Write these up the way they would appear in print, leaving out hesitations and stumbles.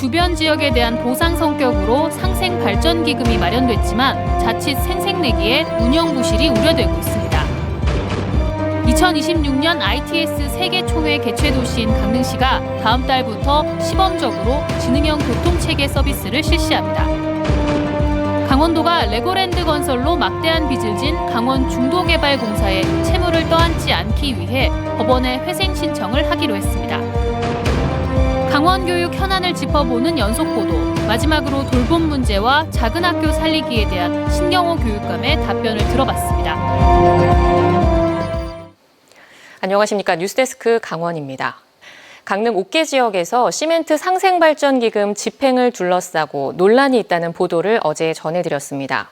주변 지역에 대한 보상 성격으로 상생발전기금이 마련됐지만 자칫 생색내기에 운영 부실이 우려되고 있습니다. 2026년 ITS 세계총회 개최 도시인 강릉시가 다음 달부터 시범적으로 지능형 교통체계 서비스를 실시합니다. 강원도가 레고랜드 건설로 막대한 빚을 진 강원 중도개발공사에 채무를 떠안지 않기 위해 법원에 회생 신청을 하기로 했습니다. 강원교육 현안을 짚어보는 연속보도, 마지막으로 돌봄 문제와 작은 학교 살리기에 대한 신경호 교육감의 답변을 들어봤습니다. 안녕하십니까. 뉴스데스크 강원입니다. 강릉 옥계 지역에서 시멘트 상생발전기금 집행을 둘러싸고 논란이 있다는 보도를 어제 전해드렸습니다.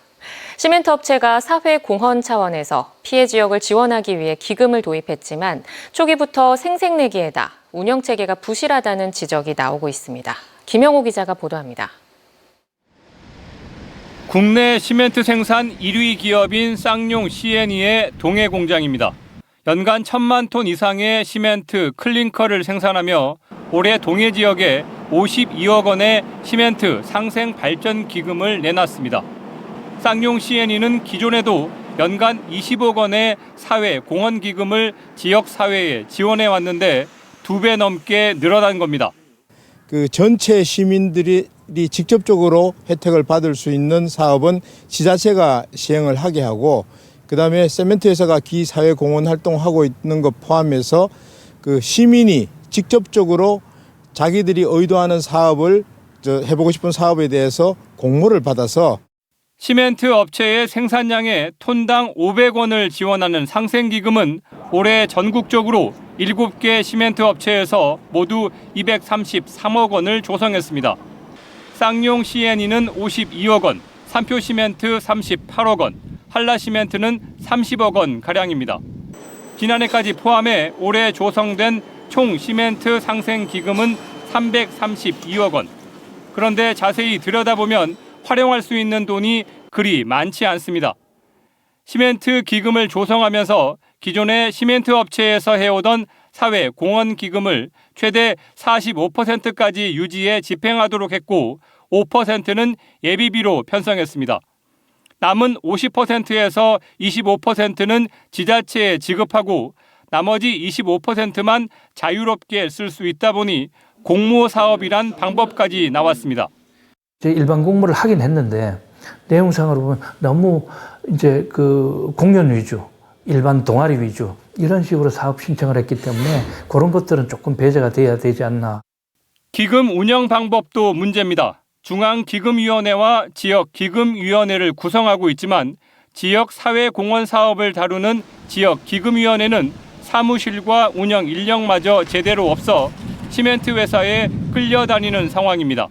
시멘트 업체가 사회공헌 차원에서 피해 지역을 지원하기 위해 기금을 도입했지만 초기부터 생색내기에다 운영체계가 부실하다는 지적이 나오고 있습니다. 김영호 기자가 보도합니다. 국내 시멘트 생산 1위 기업인 쌍용 C&E의 동해 공장입니다. 연간 1,000만 톤 이상의 시멘트 클링커를 생산하며 올해 동해 지역에 52억 원의 시멘트 상생 발전 기금을 내놨습니다. 쌍용 C&E는 기존에도 연간 20억 원의 사회 공헌 기금을 지역 사회에 지원해 왔는데 2배 넘게 늘어난 겁니다. 그 전체 시민들이 직접적으로 혜택을 받을 수 있는 사업은 지자체가 시행을 하게 하고, 그다음에 세멘트 회사가 기사회 공헌 활동하고 있는 것 포함해서 그 시민이 직접적으로 자기들이 의도하는 사업을 해보고 싶은 사업에 대해서 공모를 받아서 시멘트 업체의 생산량에 톤당 500원을 지원하는 상생기금은 올해 전국적으로 7개 시멘트 업체에서 모두 233억 원을 조성했습니다. 쌍용 C&E는 52억 원, 삼표시멘트 38억 원, 한라시멘트는 30억 원 가량입니다. 지난해까지 포함해 올해 조성된 총 시멘트 상생 기금은 332억 원. 그런데 자세히 들여다보면 활용할 수 있는 돈이 그리 많지 않습니다. 시멘트 기금을 조성하면서 기존의 시멘트 업체에서 해오던 사회 공헌 기금을 최대 45%까지 유지해 집행하도록 했고 5%는 예비비로 편성했습니다. 남은 50%에서 25%는 지자체에 지급하고 나머지 25%만 자유롭게 쓸 수 있다 보니 공모 사업이란 방법까지 나왔습니다. 일반 공모를 하긴 했는데 내용상으로 보면 너무 이제 그 공연 위주, 일반 동아리 위주 이런 식으로 사업 신청을 했기 때문에 그런 것들은 조금 배제가 돼야 되지 않나. 기금 운영 방법도 문제입니다. 중앙기금위원회와 지역기금위원회를 구성하고 있지만 지역 사회공헌 사업을 다루는 지역기금위원회는 사무실과 운영 인력마저 제대로 없어 시멘트 회사에 끌려다니는 상황입니다.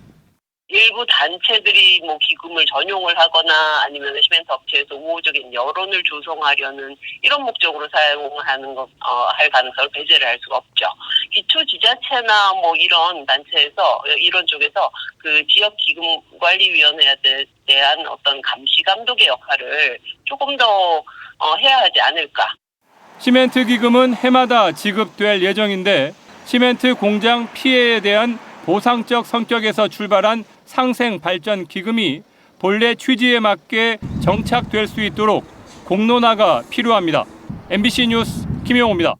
일부 단체들이 기금을 전용을 하거나 아니면 시멘트 업체에서 우호적인 여론을 조성하려는 이런 목적으로 사용하는 할 가능성을 배제를 할 수가 없죠. 기초 지자체나 이런 단체에서 이런 쪽에서 그 지역 기금 관리위원회에 대한 어떤 감시 감독의 역할을 조금 더 해야 하지 않을까. 시멘트 기금은 해마다 지급될 예정인데 시멘트 공장 피해에 대한 보상적 성격에서 출발한 상생 발전 기금이 본래 취지에 맞게 정착될 수 있도록 공론화가 필요합니다. MBC 뉴스 김영호입니다.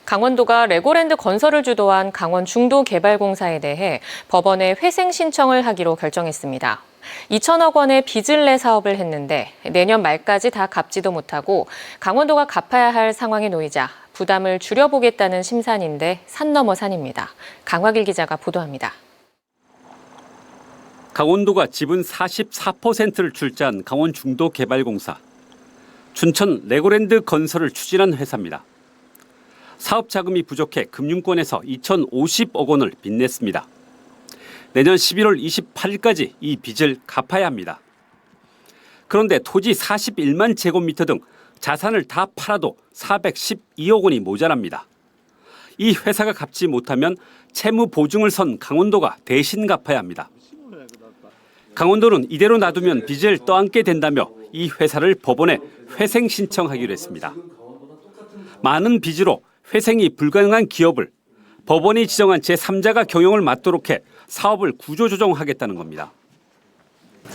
강원도가 레고랜드 건설을 주도한 강원 중도개발공사에 대해 법원에 회생 신청을 하기로 결정했습니다. 2천억 원의 빚을 내 사업을 했는데 내년 말까지 다 갚지도 못하고 강원도가 갚아야 할 상황에 놓이자 부담을 줄여보겠다는 심산인데 산 넘어 산입니다. 강화길 기자가 보도합니다. 강원도가 지분 44%를 출자한 강원 중도개발공사. 춘천 레고랜드 건설을 추진한 회사입니다. 사업 자금이 부족해 금융권에서 2,050억 원을 빚냈습니다. 내년 11월 28일까지 이 빚을 갚아야 합니다. 그런데 토지 41만 제곱미터 등 자산을 다 팔아도 412억 원이 모자랍니다. 이 회사가 갚지 못하면 채무 보증을 선 강원도가 대신 갚아야 합니다. 강원도는 이대로 놔두면 빚을 떠안게 된다며 이 회사를 법원에 회생 신청하기로 했습니다. 많은 빚으로 회생이 불가능한 기업을 법원이 지정한 제3자가 경영을 맡도록 해 사업을 구조조정하겠다는 겁니다.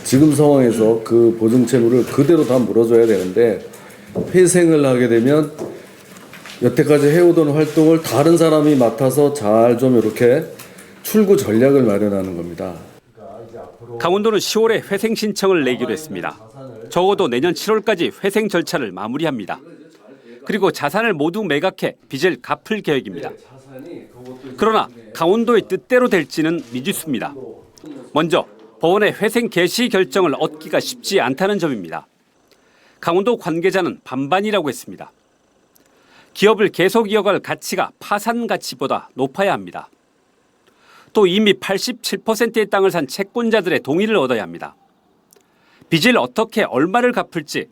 지금 상황에서 그 보증 채무를 그대로 다 물어줘야 되는데 회생을 하게 되면 여태까지 해오던 활동을 다른 사람이 맡아서 잘 좀 이렇게 출구 전략을 마련하는 겁니다. 강원도는 10월에 회생 신청을 내기로 했습니다. 적어도 내년 7월까지 회생 절차를 마무리합니다. 그리고 자산을 모두 매각해 빚을 갚을 계획입니다. 그러나 강원도의 뜻대로 될지는 미지수입니다. 먼저 법원의 회생 개시 결정을 얻기가 쉽지 않다는 점입니다. 강원도 관계자는 반반이라고 했습니다. 기업을 계속 이어갈 가치가 파산 가치보다 높아야 합니다. 또 이미 87%의 땅을 산 채권자들의 동의를 얻어야 합니다. 빚을 어떻게 얼마를 갚을지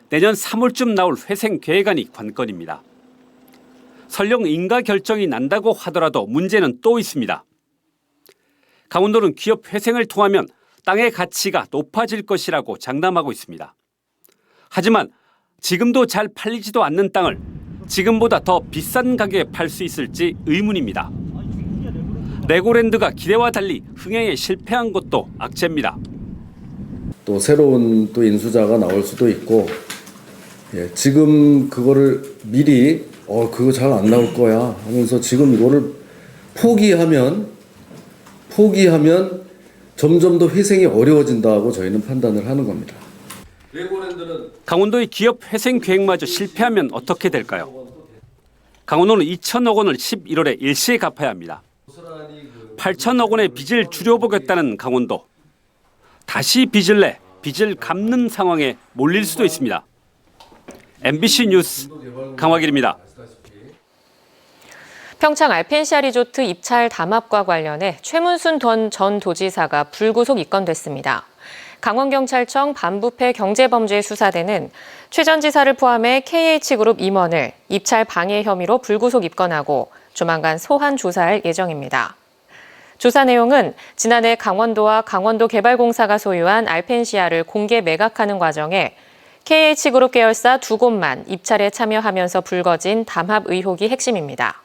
내년 3월쯤 나올 회생 계획안이 관건입니다. 설령 인가 결정이 난다고 하더라도 문제는 또 있습니다. 강원도는 기업 회생을 통하면 땅의 가치가 높아질 것이라고 장담하고 있습니다. 하지만 지금도 잘 팔리지도 않는 땅을 지금보다 더 비싼 가격에 팔 수 있을지 의문입니다. 레고랜드가 기대와 달리 흥행에 실패한 것도 악재입니다. 또 새로운 또 인수자가 나올 수도 있고, 지금 그거를 미리 그거 잘 안 나올 거야 하면서 지금 이거를 포기하면 점점 더 회생이 어려워진다고 저희는 판단을 하는 겁니다. 강원도의 기업 회생 계획마저 실패하면 어떻게 될까요? 강원도는 2천억 원을 11월에 일시에 갚아야 합니다. 8천억 원의 빚을 줄여보겠다는 강원도. 다시 빚을 내 빚을 갚는 상황에 몰릴 수도 있습니다. MBC 뉴스 강화길입니다. 평창 알펜시아 리조트 입찰 담합과 관련해 최문순 전 도지사가 불구속 입건됐습니다. 강원경찰청 반부패 경제범죄수사대는 최 전 지사를 포함해 KH그룹 임원을 입찰 방해 혐의로 불구속 입건하고 조만간 소환 조사할 예정입니다. 조사 내용은 지난해 강원도와 강원도개발공사가 소유한 알펜시아를 공개 매각하는 과정에 KH그룹 계열사 2곳만 입찰에 참여하면서 불거진 담합 의혹이 핵심입니다.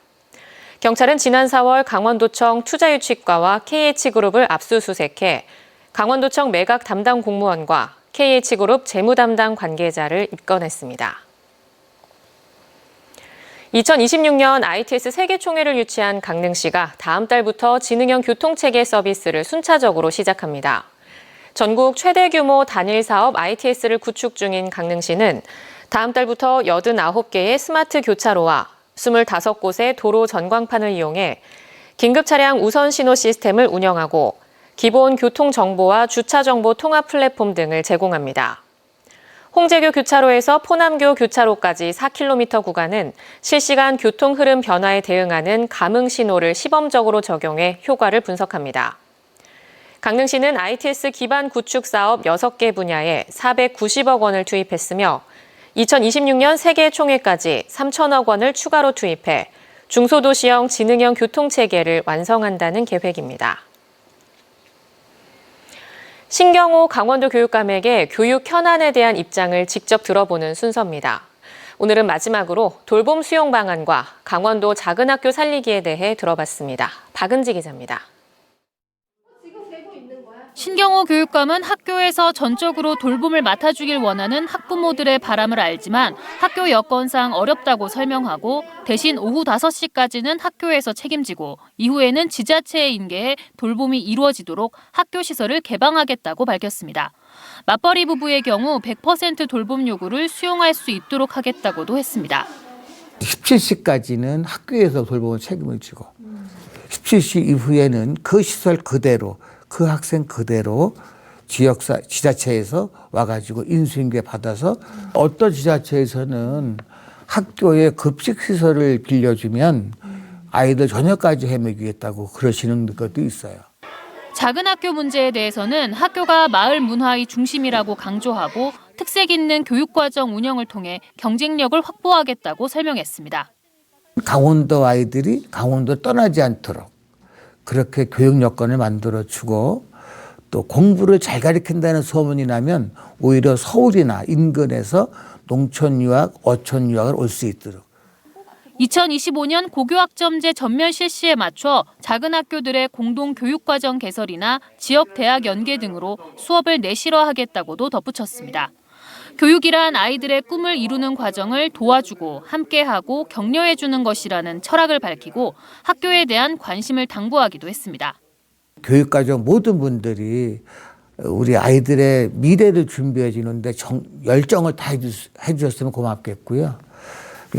경찰은 지난 4월 강원도청 투자유치과와 KH그룹을 압수수색해 강원도청 매각 담당 공무원과 KH그룹 재무 담당 관계자를 입건했습니다. 2026년 ITS 세계총회를 유치한 강릉시가 다음 달부터 지능형 교통체계 서비스를 순차적으로 시작합니다. 전국 최대 규모 단일 사업 ITS를 구축 중인 강릉시는 다음 달부터 89개의 스마트 교차로와 25곳의 도로 전광판을 이용해 긴급 차량 우선 신호 시스템을 운영하고 기본 교통 정보와 주차 정보 통합 플랫폼 등을 제공합니다. 홍제교 교차로에서 포남교 교차로까지 4km 구간은 실시간 교통 흐름 변화에 대응하는 감응 신호를 시범적으로 적용해 효과를 분석합니다. 강릉시는 ITS 기반 구축 사업 6개 분야에 490억 원을 투입했으며 2026년 세계 총회까지 3천억 원을 추가로 투입해 중소도시형 지능형 교통체계를 완성한다는 계획입니다. 신경호 강원도 교육감에게 교육 현안에 대한 입장을 직접 들어보는 순서입니다. 오늘은 마지막으로 돌봄 수용 방안과 강원도 작은 학교 살리기에 대해 들어봤습니다. 박은지 기자입니다. 신경호 교육감은 학교에서 전적으로 돌봄을 맡아주길 원하는 학부모들의 바람을 알지만 학교 여건상 어렵다고 설명하고 대신 오후 5시까지는 학교에서 책임지고 이후에는 지자체에 인계해 돌봄이 이루어지도록 학교 시설을 개방하겠다고 밝혔습니다. 맞벌이 부부의 경우 100% 돌봄 요구를 수용할 수 있도록 하겠다고도 했습니다. 17시까지는 학교에서 돌봄을 책임을 지고 17시 이후에는 그 시설 그대로 그 학생 그대로 지자체에서 와가지고 인수인계 받아서 어떤 지자체에서는 학교에 급식 시설을 빌려주면 아이들 저녁까지 헤매기겠다고 그러시는 것도 있어요. 작은 학교 문제에 대해서는 학교가 마을 문화의 중심이라고 강조하고 특색 있는 교육과정 운영을 통해 경쟁력을 확보하겠다고 설명했습니다. 강원도 아이들이 강원도 떠나지 않도록 그렇게 교육 여건을 만들어주고 또 공부를 잘 가르친다는 소문이 나면 오히려 서울이나 인근에서 농촌 유학, 어촌 유학을 올 수 있도록 2025년 고교학점제 전면 실시에 맞춰 작은 학교들의 공동 교육과정 개설이나 지역 대학 연계 등으로 수업을 내실화하겠다고도 덧붙였습니다. 교육이란 아이들의 꿈을 이루는 과정을 도와주고 함께하고 격려해주는 것이라는 철학을 밝히고 학교에 대한 관심을 당부하기도 했습니다. 교육과정 모든 분들이 우리 아이들의 미래를 준비해 주는데 열정을 다 해주셨으면 고맙겠고요.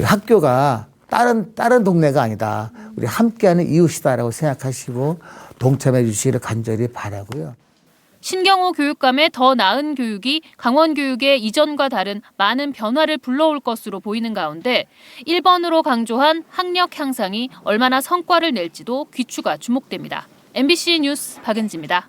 학교가 다른 동네가 아니다. 우리 함께하는 이웃이다라고 생각하시고 동참해 주시기를 간절히 바라고요. 신경호 교육감의 더 나은 교육이 강원교육의 이전과 다른 많은 변화를 불러올 것으로 보이는 가운데 1번으로 강조한 학력 향상이 얼마나 성과를 낼지도 귀추가 주목됩니다. MBC 뉴스 박은지입니다.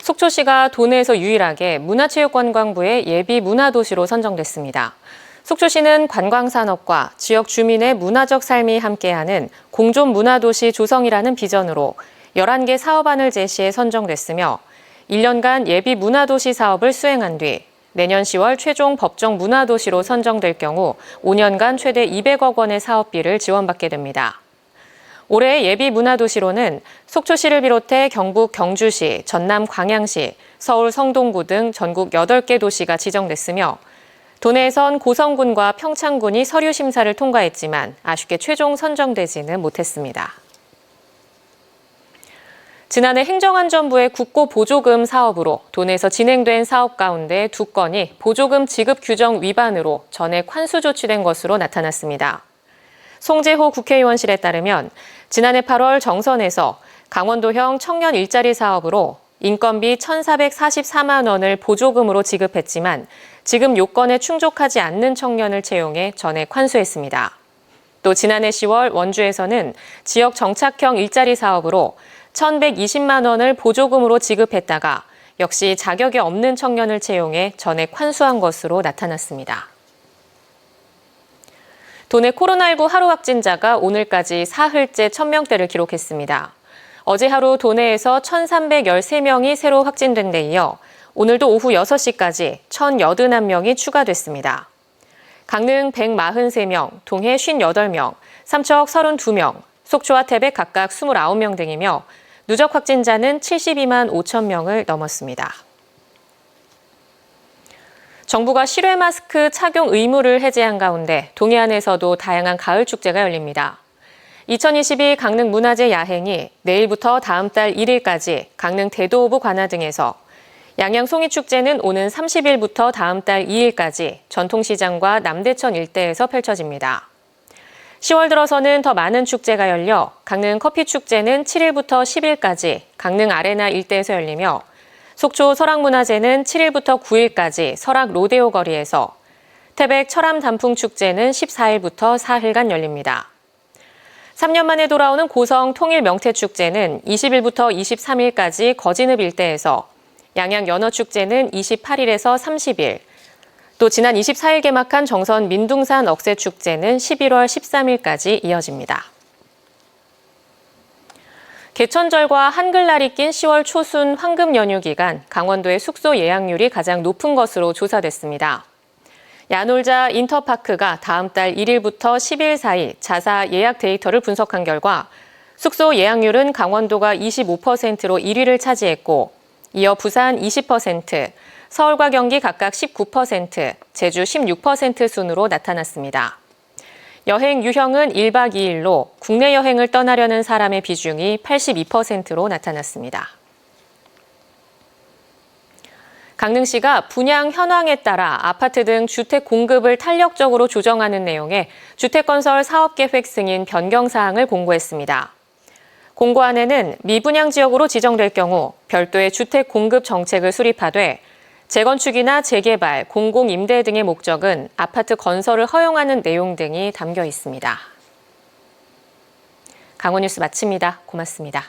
속초시가 도내에서 유일하게 문화체육관광부의 예비 문화도시로 선정됐습니다. 속초시는 관광산업과 지역 주민의 문화적 삶이 함께하는 공존 문화도시 조성이라는 비전으로 11개 사업안을 제시해 선정됐으며 1년간 예비 문화도시 사업을 수행한 뒤 내년 10월 최종 법정 문화도시로 선정될 경우 5년간 최대 200억 원의 사업비를 지원받게 됩니다. 올해 예비 문화도시로는 속초시를 비롯해 경북 경주시, 전남 광양시, 서울 성동구 등 전국 8개 도시가 지정됐으며 도내에선 고성군과 평창군이 서류 심사를 통과했지만 아쉽게 최종 선정되지는 못했습니다. 지난해 행정안전부의 국고보조금 사업으로 도내에서 진행된 사업 가운데 2건이 보조금 지급 규정 위반으로 전액 환수 조치된 것으로 나타났습니다. 송재호 국회의원실에 따르면 지난해 8월 정선에서 강원도형 청년 일자리 사업으로 인건비 1,444만 원을 보조금으로 지급했지만 지급 요건에 충족하지 않는 청년을 채용해 전액 환수했습니다. 또 지난해 10월 원주에서는 지역 정착형 일자리 사업으로 1,120만 원을 보조금으로 지급했다가 역시 자격이 없는 청년을 채용해 전액 환수한 것으로 나타났습니다. 도내 코로나19 하루 확진자가 오늘까지 사흘째 1,000명대를 기록했습니다. 어제 하루 도내에서 1,313명이 새로 확진된 데 이어 오늘도 오후 6시까지 1,081명이 추가됐습니다. 강릉 143명, 동해 58명, 삼척 32명, 속초와 태백 각각 29명 등이며 누적 확진자는 72만 5천 명을 넘었습니다. 정부가 실외 마스크 착용 의무를 해제한 가운데 동해안에서도 다양한 가을 축제가 열립니다. 2022 강릉 문화제 야행이 내일부터 다음 달 1일까지 강릉 대도오브 관아 등에서, 양양 송이축제는 오는 30일부터 다음 달 2일까지 전통시장과 남대천 일대에서 펼쳐집니다. 10월 들어서는 더 많은 축제가 열려 강릉 커피축제는 7일부터 10일까지 강릉 아레나 일대에서 열리며 속초 설악문화제는 7일부터 9일까지 설악 로데오 거리에서, 태백 철암 단풍축제는 14일부터 4일간 열립니다. 3년 만에 돌아오는 고성 통일 명태축제는 20일부터 23일까지 거진읍 일대에서, 양양 연어축제는 28일에서 30일, 또 지난 24일 개막한 정선 민둥산 억새축제는 11월 13일까지 이어집니다. 개천절과 한글날이 낀 10월 초순 황금 연휴 기간 강원도의 숙소 예약률이 가장 높은 것으로 조사됐습니다. 야놀자 인터파크가 다음 달 1일부터 10일 사이 자사 예약 데이터를 분석한 결과 숙소 예약률은 강원도가 25%로 1위를 차지했고, 이어 부산 20%, 서울과 경기 각각 19%, 제주 16% 순으로 나타났습니다. 여행 유형은 1박 2일로 국내 여행을 떠나려는 사람의 비중이 82%로 나타났습니다. 강릉시가 분양 현황에 따라 아파트 등 주택 공급을 탄력적으로 조정하는 내용의 주택건설 사업계획 승인 변경사항을 공고했습니다. 공고안에는 미분양 지역으로 지정될 경우 별도의 주택 공급 정책을 수립하되, 재건축이나 재개발, 공공임대 등의 목적은 아파트 건설을 허용하는 내용 등이 담겨 있습니다. 강원뉴스 마칩니다. 고맙습니다.